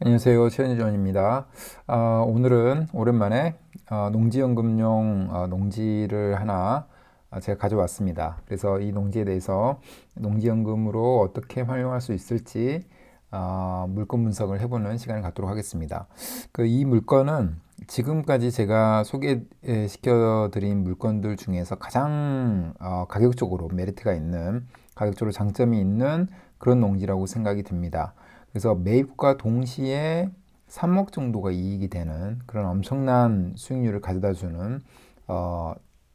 안녕하세요. 최현정입니다. 오늘은 오랜만에 농지연금용 농지를 하나 제가 가져왔습니다. 그래서 이 농지에 대해서 농지연금으로 어떻게 활용할 수 있을지 물건 분석을 해보는 시간을 갖도록 하겠습니다. 이 물건은 지금까지 제가 소개시켜 드린 물건들 중에서 가장 가격적으로 메리트가 있는, 가격적으로 장점이 있는 그런 농지라고 생각이 듭니다. 그래서 매입과 동시에 3억 정도가 이익이 되는 그런 엄청난 수익률을 가져다 주는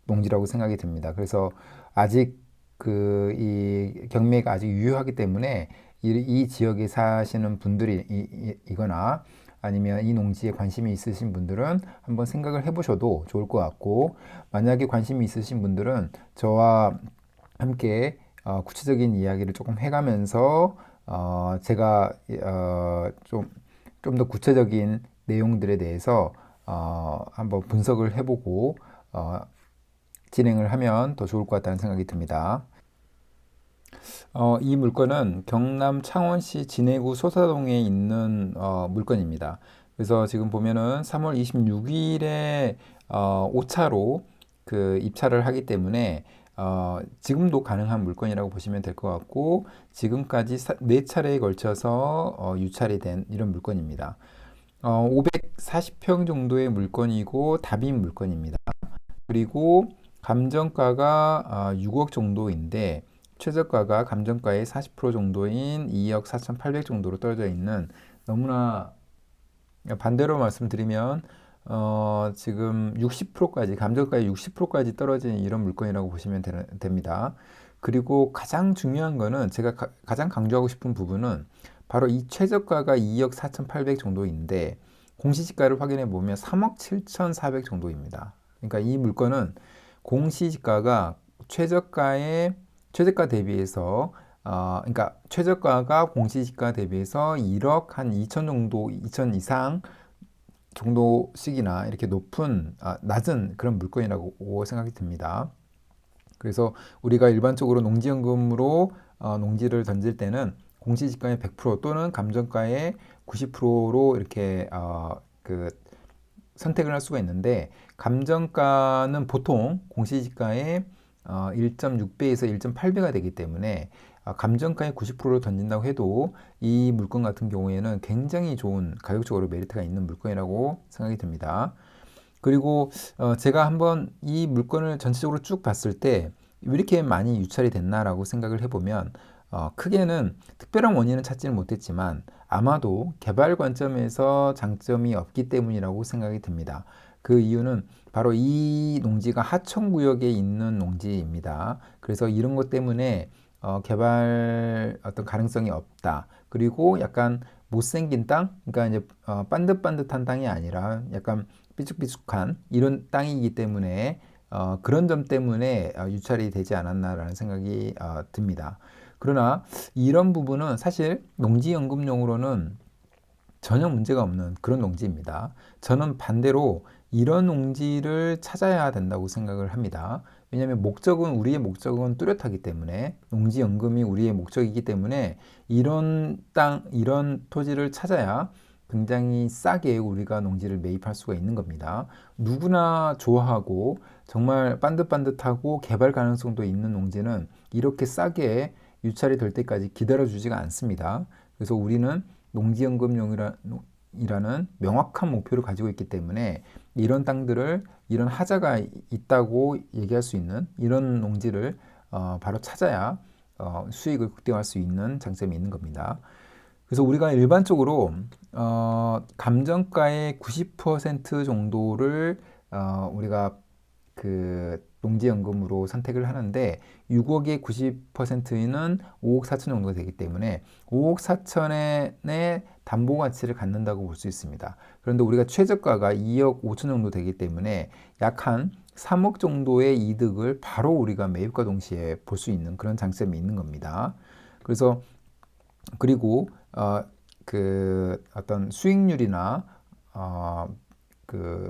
농지라고 생각이 듭니다. 그래서 아직 이 경매가 아직 유효하기 때문에 이 지역에 사시는 분들이거나 아니면 이 농지에 관심이 있으신 분들은 한번 생각을 해보셔도 좋을 것 같고, 만약에 관심이 있으신 분들은 저와 함께 구체적인 이야기를 조금 해가면서 제가 좀 더 구체적인 내용들에 대해서 한번 분석을 해보고 진행을 하면 더 좋을 것 같다는 생각이 듭니다. 이 물건은 경남 창원시 진해구 소사동에 있는 물건입니다. 그래서 지금 보면은 3월 26일에 오차로 입찰을 하기 때문에 지금도 가능한 물건이라고 보시면 될 것 같고, 지금까지 4차례에 걸쳐서 유찰이 된 이런 물건입니다. 540평 정도의 물건이고 답인 물건입니다. 그리고 감정가가 6억 정도인데 최저가가 감정가의 40% 정도인 2억 4,800 정도로 떨어져 있는, 너무나 반대로 말씀드리면 지금 60%까지, 감정가의 60%까지 떨어진 이런 물건이라고 보시면 됩니다. 그리고 가장 중요한 거는, 제가 가장 강조하고 싶은 부분은 바로 이 최저가가 2억 4,800 정도인데 공시지가를 확인해 보면 3억 7,400 정도입니다. 그러니까 이 물건은 공시지가가 최저가 대비해서 그러니까 최저가가 공시지가 대비해서 1억 한 2천 정도, 2천 이상 정도씩이나 이렇게 낮은 그런 물건이라고 생각이 듭니다. 그래서 우리가 일반적으로 농지연금으로 농지를 던질 때는 공시지가의 100% 또는 감정가의 90%로 이렇게 선택을 할 수가 있는데, 감정가는 보통 공시지가의 1.6배에서 1.8배가 되기 때문에 감정가의 90%를 던진다고 해도 이 물건 같은 경우에는 굉장히 좋은, 가격적으로 메리트가 있는 물건이라고 생각이 듭니다. 그리고 제가 한번 이 물건을 전체적으로 쭉 봤을 때 왜 이렇게 많이 유찰이 됐나라고 생각을 해보면, 크게는 특별한 원인은 찾지는 못했지만 아마도 개발 관점에서 장점이 없기 때문이라고 생각이 듭니다. 그 이유는 바로 이 농지가 하천구역에 있는 농지입니다. 그래서 이런 것 때문에 개발 어떤 가능성이 없다. 그리고 약간 못생긴 땅, 그러니까 이제 반듯반듯한 땅이 아니라 약간 삐죽삐죽한 이런 땅이기 때문에 그런 점 때문에 유찰이 되지 않았나라는 생각이 듭니다. 그러나 이런 부분은 사실 농지연금용으로는 전혀 문제가 없는 그런 농지입니다. 저는 반대로 이런 농지를 찾아야 된다고 생각을 합니다. 왜냐하면 우리의 목적은 뚜렷하기 때문에, 농지연금이 우리의 목적이기 때문에 이런 땅, 이런 토지를 찾아야 굉장히 싸게 우리가 농지를 매입할 수가 있는 겁니다. 누구나 좋아하고 정말 반듯반듯하고 개발 가능성도 있는 농지는 이렇게 싸게 유찰이 될 때까지 기다려주지가 않습니다. 그래서 우리는 농지연금용이라는 명확한 목표를 가지고 있기 때문에 이런 땅들을, 이런 하자가 있다고 얘기할 수 있는 이런 농지를 바로 찾아야 수익을 극대화할 수 있는 장점이 있는 겁니다. 그래서 우리가 일반적으로 감정가의 90% 정도를 우리가 농지연금으로 선택을 하는데, 6억의 90%는 5억 4천 정도가 되기 때문에 5억 4천의 담보 가치를 갖는다고 볼 수 있습니다. 그런데 우리가 최저가가 2억 5천 정도 되기 때문에 약 한 3억 정도의 이득을 바로 우리가 매입과 동시에 볼 수 있는 그런 장점이 있는 겁니다. 그래서 그리고 어떤 수익률이나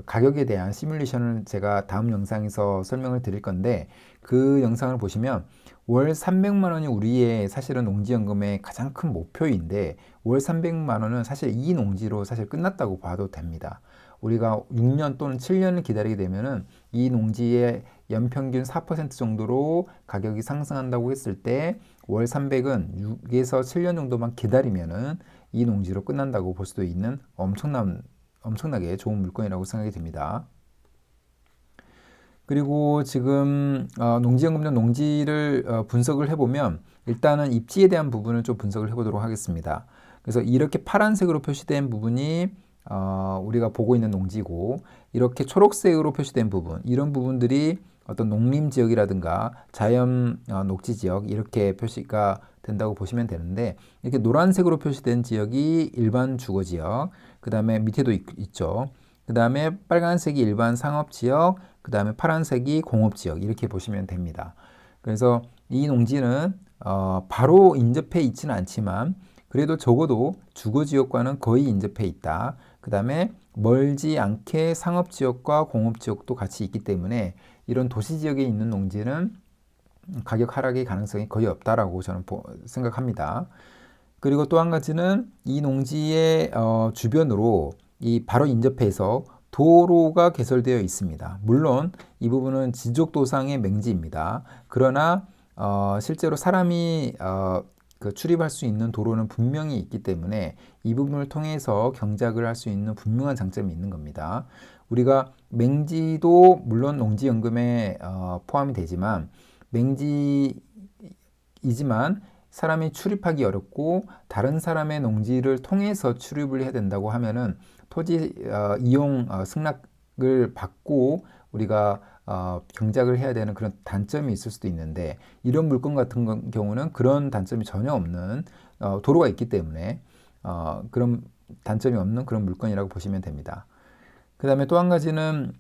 가격에 대한 시뮬레이션을 제가 다음 영상에서 설명을 드릴 건데, 그 영상을 보시면 월 300만 원이 우리의 사실은 농지연금의 가장 큰 목표인데 월 300만 원은 사실 이 농지로 사실 끝났다고 봐도 됩니다. 우리가 6년 또는 7년을 기다리게 되면은 이 농지의 연평균 4% 정도로 가격이 상승한다고 했을 때 월 300은 6에서 7년 정도만 기다리면은 이 농지로 끝난다고 볼 수도 있는 엄청나게 좋은 물건이라고 생각이 듭니다. 그리고 지금 농지연금용 농지를 분석을 해보면 일단은 입지에 대한 부분을 좀 분석을 해보도록 하겠습니다. 그래서 이렇게 파란색으로 표시된 부분이 우리가 보고 있는 농지고 이렇게 초록색으로 표시된 부분 이런 부분들이 어떤 농림 지역이라든가 자연 녹지 지역 이렇게 표시가 된다고 보시면 되는데 이렇게 노란색으로 표시된 지역이 일반 주거 지역 그 다음에 밑에도 있죠. 그 다음에 빨간색이 일반 상업 지역 그 다음에 파란색이 공업 지역 이렇게 보시면 됩니다. 그래서 이 농지는 바로 인접해 있지는 않지만 그래도 적어도 주거 지역과는 거의 인접해 있다. 그 다음에 멀지 않게 상업 지역과 공업 지역도 같이 있기 때문에 이런 도시 지역에 있는 농지는 가격 하락의 가능성이 거의 없다라고 저는 생각합니다. 그리고 또 한 가지는 이 농지의 주변으로 이 바로 인접해서 도로가 개설되어 있습니다. 물론 이 부분은 지적도상의 맹지입니다. 그러나 실제로 사람이 출입할 수 있는 도로는 분명히 있기 때문에 이 부분을 통해서 경작을 할 수 있는 분명한 장점이 있는 겁니다. 우리가 맹지도 물론 농지연금에 포함이 되지만 맹지이지만 사람이 출입하기 어렵고 다른 사람의 농지를 통해서 출입을 해야 된다고 하면은 토지 이용 승낙을 받고 우리가 경작을 해야 되는 그런 단점이 있을 수도 있는데 이런 물건 같은 경우는 그런 단점이 전혀 없는 도로가 있기 때문에 그런 단점이 없는 그런 물건이라고 보시면 됩니다. 그 다음에 또 한 가지는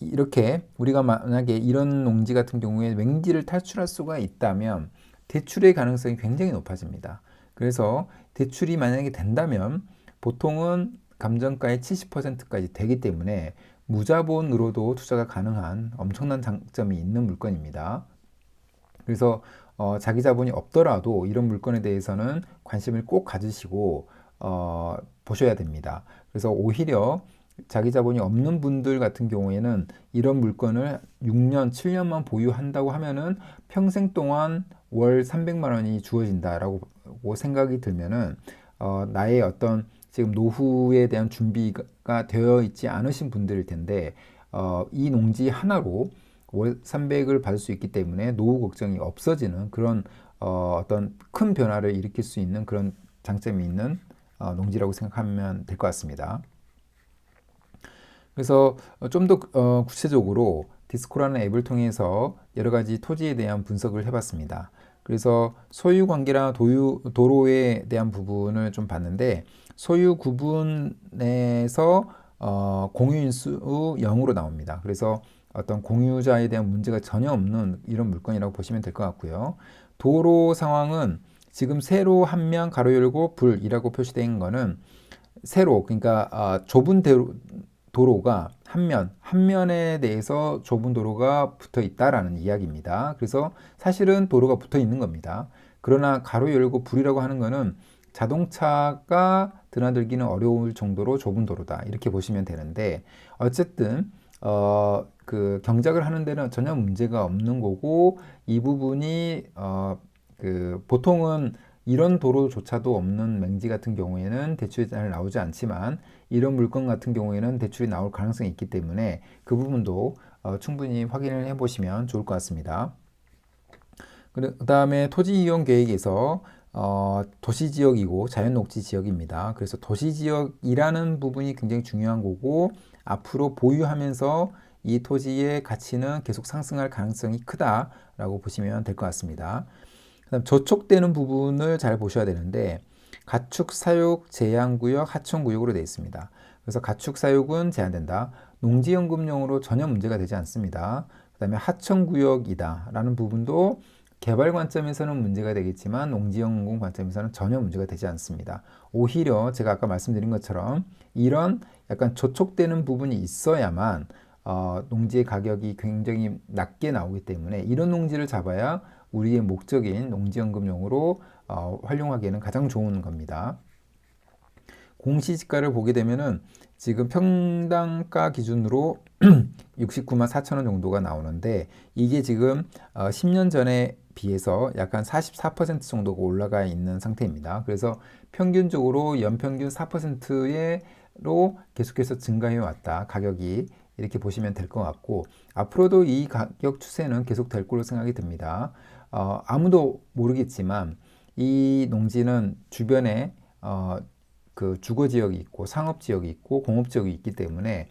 이렇게 우리가 만약에 이런 농지 같은 경우에 맹지를 탈출할 수가 있다면 대출의 가능성이 굉장히 높아집니다. 그래서 대출이 만약에 된다면 보통은 감정가의 70%까지 되기 때문에 무자본으로도 투자가 가능한 엄청난 장점이 있는 물건입니다. 그래서 자기 자본이 없더라도 이런 물건에 대해서는 관심을 꼭 가지시고 보셔야 됩니다. 그래서 오히려 자기 자본이 없는 분들 같은 경우에는 이런 물건을 6년, 7년만 보유한다고 하면은 평생 동안 월 300만 원이 주어진다라고 생각이 들면은 나의 어떤 지금 노후에 대한 준비가 되어 있지 않으신 분들일 텐데 이 농지 하나로 월 300을 받을 수 있기 때문에 노후 걱정이 없어지는 그런 어떤 큰 변화를 일으킬 수 있는 그런 장점이 있는 농지라고 생각하면 될 것 같습니다. 그래서 좀 더 구체적으로 디스코라는 앱을 통해서 여러 가지 토지에 대한 분석을 해봤습니다. 그래서 소유 관계랑 도로에 대한 부분을 좀 봤는데 소유 구분에서 공유인수 0으로 나옵니다. 그래서 어떤 공유자에 대한 문제가 전혀 없는 이런 물건이라고 보시면 될 것 같고요. 도로 상황은 지금 세로 한 면 가로 열고 불이라고 표시된 거는 세로 그러니까 좁은 도로가 한 면에 대해서 좁은 도로가 붙어 있다라는 이야기입니다. 그래서 사실은 도로가 붙어 있는 겁니다. 그러나 가로 열고 불이라고 하는 거는 자동차가 드나들기는 어려울 정도로 좁은 도로다. 이렇게 보시면 되는데 어쨌든 그 경작을 하는 데는 전혀 문제가 없는 거고 이 부분이 보통은 이런 도로조차도 없는 맹지 같은 경우에는 대출이 잘 나오지 않지만 이런 물건 같은 경우에는 대출이 나올 가능성이 있기 때문에 그 부분도 충분히 확인을 해 보시면 좋을 것 같습니다. 그 다음에 토지 이용 계획에서 도시지역이고 자연녹지 지역입니다. 그래서 도시지역이라는 부분이 굉장히 중요한 거고 앞으로 보유하면서 이 토지의 가치는 계속 상승할 가능성이 크다라고 보시면 될 것 같습니다. 그다음 저촉되는 부분을 잘 보셔야 되는데 가축 사육 제한구역 하천구역으로 되어 있습니다. 그래서 가축 사육은 제한된다. 농지연금용으로 전혀 문제가 되지 않습니다. 그 다음에 하천구역이다 라는 부분도 개발 관점에서는 문제가 되겠지만 농지연금 관점에서는 전혀 문제가 되지 않습니다. 오히려 제가 아까 말씀드린 것처럼 이런 약간 저촉되는 부분이 있어야만 농지의 가격이 굉장히 낮게 나오기 때문에 이런 농지를 잡아야 우리의 목적인 농지연금용으로 활용하기에는 가장 좋은 겁니다. 공시지가를 보게 되면은 지금 평당가 기준으로 69만 4천 원 정도가 나오는데 이게 지금 10년 전에 비해서 약간 44% 정도가 올라가 있는 상태입니다. 그래서 평균적으로 연평균 4%로 계속해서 증가해 왔다. 가격이 이렇게 보시면 될 것 같고 앞으로도 이 가격 추세는 계속 될 걸로 생각이 듭니다. 아무도 모르겠지만 이 농지는 주변에 그 주거 지역이 있고 상업 지역이 있고 공업 지역이 있기 때문에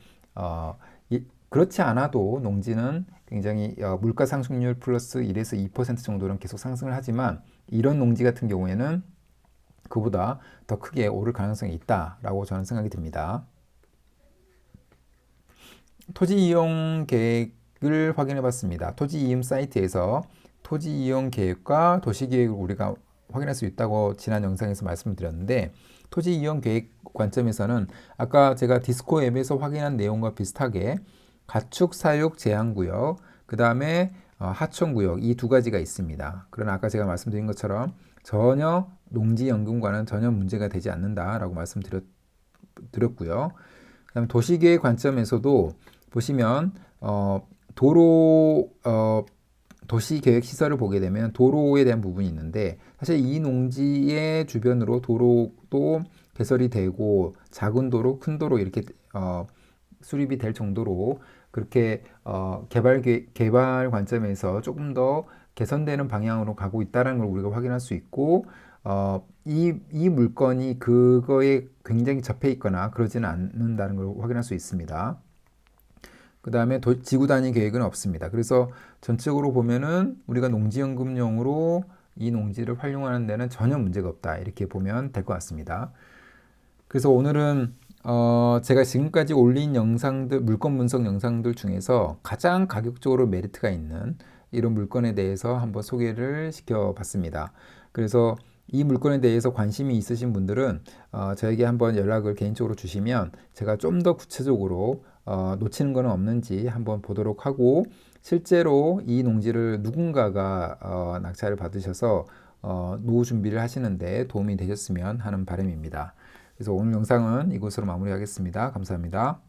그렇지 않아도 농지는 굉장히 물가 상승률 플러스 1에서 2% 정도는 계속 상승을 하지만 이런 농지 같은 경우에는 그보다 더 크게 오를 가능성이 있다라고 저는 생각이 듭니다. 토지 이용 계획을 확인해 봤습니다. 토지 이용 사이트에서 토지 이용 계획과 도시 계획을 우리가 확인할 수 있다고 지난 영상에서 말씀드렸는데 토지 이용 계획 관점에서는 아까 제가 디스코 앱에서 확인한 내용과 비슷하게 가축 사육 제한 구역, 그 다음에 하천 구역 이 두 가지가 있습니다. 그러나 아까 제가 말씀드린 것처럼 전혀 농지연금과는 전혀 문제가 되지 않는다라고 말씀드렸고요. 그다음에 도시계획 관점에서도 보시면 도시계획 시설을 보게 되면 도로에 대한 부분이 있는데 사실 이 농지의 주변으로 도로도 개설이 되고 작은 도로, 큰 도로 이렇게 수립이 될 정도로 그렇게 개발 관점에서 조금 더 개선되는 방향으로 가고 있다는 걸 우리가 확인할 수 있고 이 물건이 그거에 굉장히 접해 있거나 그러지는 않는다는 걸 확인할 수 있습니다. 그 다음에 지구 단위 계획은 없습니다. 그래서 전적으로 보면은 우리가 농지연금용으로 이 농지를 활용하는 데는 전혀 문제가 없다. 이렇게 보면 될 것 같습니다. 그래서 오늘은 제가 지금까지 올린 영상들, 물건 분석 영상들 중에서 가장 가격적으로 메리트가 있는 이런 물건에 대해서 한번 소개를 시켜봤습니다. 그래서 이 물건에 대해서 관심이 있으신 분들은 저에게 한번 연락을 개인적으로 주시면 제가 좀 더 구체적으로 놓치는 건 없는지 한번 보도록 하고 실제로 이 농지를 누군가가 낙찰을 받으셔서 노후 준비를 하시는데 도움이 되셨으면 하는 바람입니다. 그래서 오늘 영상은 이것으로 마무리하겠습니다. 감사합니다.